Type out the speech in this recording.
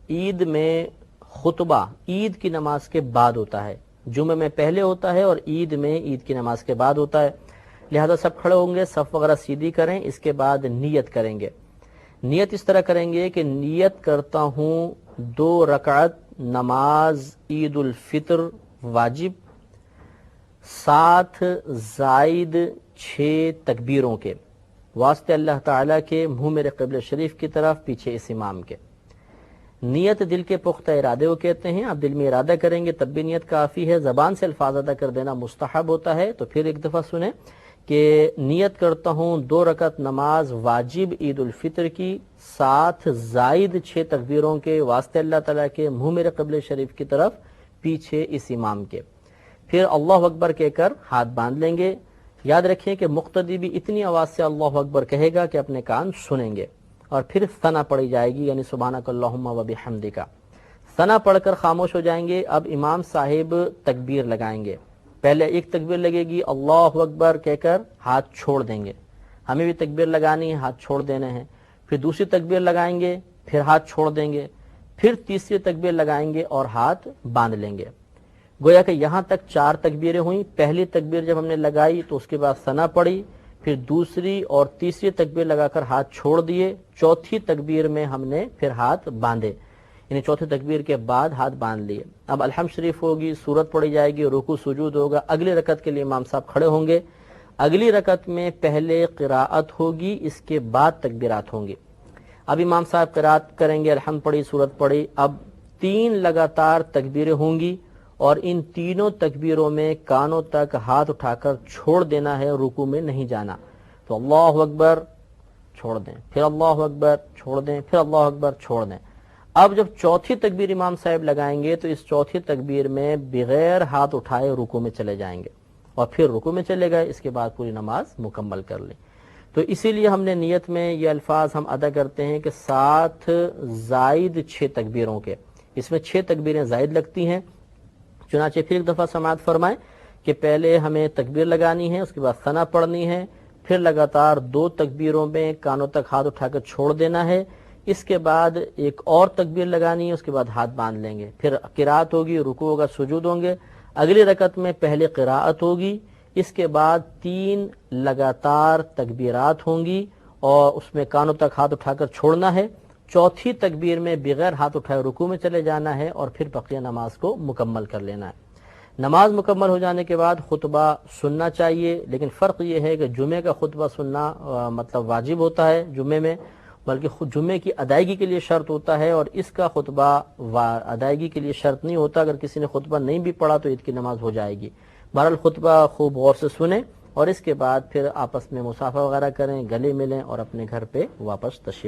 عید میں خطبہ عید کی نماز کے بعد ہوتا ہے، جمعے میں پہلے ہوتا ہے اور عید میں عید کی نماز کے بعد ہوتا ہے. لہذا سب کھڑے ہوں گے، صف وغیرہ سیدھی کریں، اس کے بعد نیت کریں گے. نیت اس طرح کریں گے کہ نیت کرتا ہوں 2 رکعت نماز عید الفطر واجب 7 زائد 6 تکبیروں کے، واسطے اللہ تعالیٰ کے، منہ میرے قبلہ شریف کی طرف، پیچھے اس امام کے. نیت دل کے پختہ ارادے کو کہتے ہیں. آپ دل میں ارادہ کریں گے تب بھی نیت کافی ہے، زبان سے الفاظ ادا کر دینا مستحب ہوتا ہے. تو پھر ایک دفعہ سنیں کہ نیت کرتا ہوں 2 رکعت نماز واجب عید الفطر کی 7 زائد 6 تکبیروں کے، واسطے اللہ تعالیٰ کے، منہ میرے قبلہ شریف کی طرف، پیچھے اس امام کے. پھر اللہ اکبر کہہ کر ہاتھ باندھ لیں گے. یاد رکھیں کہ مقتدی بھی اتنی آواز سے اللہ اکبر کہے گا کہ اپنے کان سنیں گے. اور پھر ثنا پڑھی جائے گی، یعنی سبحانک اللہم و بحمدک. ثنا پڑھ کر خاموش ہو جائیں گے. اب امام صاحب تکبیر لگائیں گے. پہلے ایک تکبیر لگے گی، اللہ اکبر کہہ کر ہاتھ چھوڑ دیں گے. ہمیں بھی تکبیر لگانی ہے، ہاتھ چھوڑ دینے ہیں. پھر دوسری تکبیر لگائیں گے، پھر ہاتھ چھوڑ دیں گے. پھر تیسری تکبیر لگائیں گے اور ہاتھ باندھ لیں گے. گویا کہ یہاں تک 4 تکبیریں ہوئیں. پہلی تکبیر جب ہم نے لگائی تو اس کے بعد ثنا پڑھی، پھر دوسری اور تیسری تکبیر لگا کر ہاتھ چھوڑ دیے. چوتھی تکبیر میں ہم نے پھر ہاتھ باندھے، یعنی چوتھی تکبیر کے بعد ہاتھ باندھ لیے. اب الحمد شریف ہوگی، سورت پڑھی جائے گی، رکوع سجود ہوگا. اگلی رکعت کے لیے امام صاحب کھڑے ہوں گے. اگلی رکعت میں پہلے قراءت ہوگی، اس کے بعد تکبیرات ہوں گی. اب امام صاحب قراءت کریں گے، الحمد پڑھی، سورت پڑھی. اب 3 لگاتار تکبیریں ہوں گی اور ان تینوں تکبیروں میں کانوں تک ہاتھ اٹھا کر چھوڑ دینا ہے، رکوع میں نہیں جانا. تو اللہ اکبر چھوڑ دیں، پھر اللہ اکبر چھوڑ دیں، پھر اللہ اکبر چھوڑ دیں. اب جب چوتھی تکبیر امام صاحب لگائیں گے تو اس چوتھی تکبیر میں بغیر ہاتھ اٹھائے رکوع میں چلے جائیں گے اور پھر رکوع میں چلے گئے. اس کے بعد پوری نماز مکمل کر لیں. تو اسی لیے ہم نے نیت میں یہ الفاظ ہم ادا کرتے ہیں کہ 7 زائد 6 تکبیروں کے. اس میں 6 تکبیریں زائد لگتی ہیں. چنانچہ پھر ایک دفعہ سماعت فرمائیں کہ پہلے ہمیں تکبیر لگانی ہے، اس کے بعد ثنا پڑھنی ہے، پھر لگاتار 2 تکبیروں میں کانوں تک ہاتھ اٹھا کر چھوڑ دینا ہے. اس کے بعد ایک اور تکبیر لگانی ہے، اس کے بعد ہاتھ باندھ لیں گے. پھر قراءت ہوگی، رکوع ہوگا، سجود ہوں گے. اگلی رکعت میں پہلے قراءت ہوگی، اس کے بعد 3 لگاتار تکبیرات ہوں گی اور اس میں کانوں تک ہاتھ اٹھا کر چھوڑنا ہے. چوتھی تکبیر میں بغیر ہاتھ اٹھائے رکوع میں چلے جانا ہے اور پھر بقیہ نماز کو مکمل کر لینا ہے. نماز مکمل ہو جانے کے بعد خطبہ سننا چاہیے، لیکن فرق یہ ہے کہ جمعے کا خطبہ سننا مطلب واجب ہوتا ہے جمعے میں، بلکہ خود جمعے کی ادائیگی کے لیے شرط ہوتا ہے، اور اس کا خطبہ ادائیگی کے لیے شرط نہیں ہوتا. اگر کسی نے خطبہ نہیں بھی پڑھا تو عید کی نماز ہو جائے گی. بہرحال خطبہ خوب غور سے سنیں اور اس کے بعد پھر آپس میں مصافحہ وغیرہ کریں، گلے ملیں اور اپنے گھر پہ واپس تشریف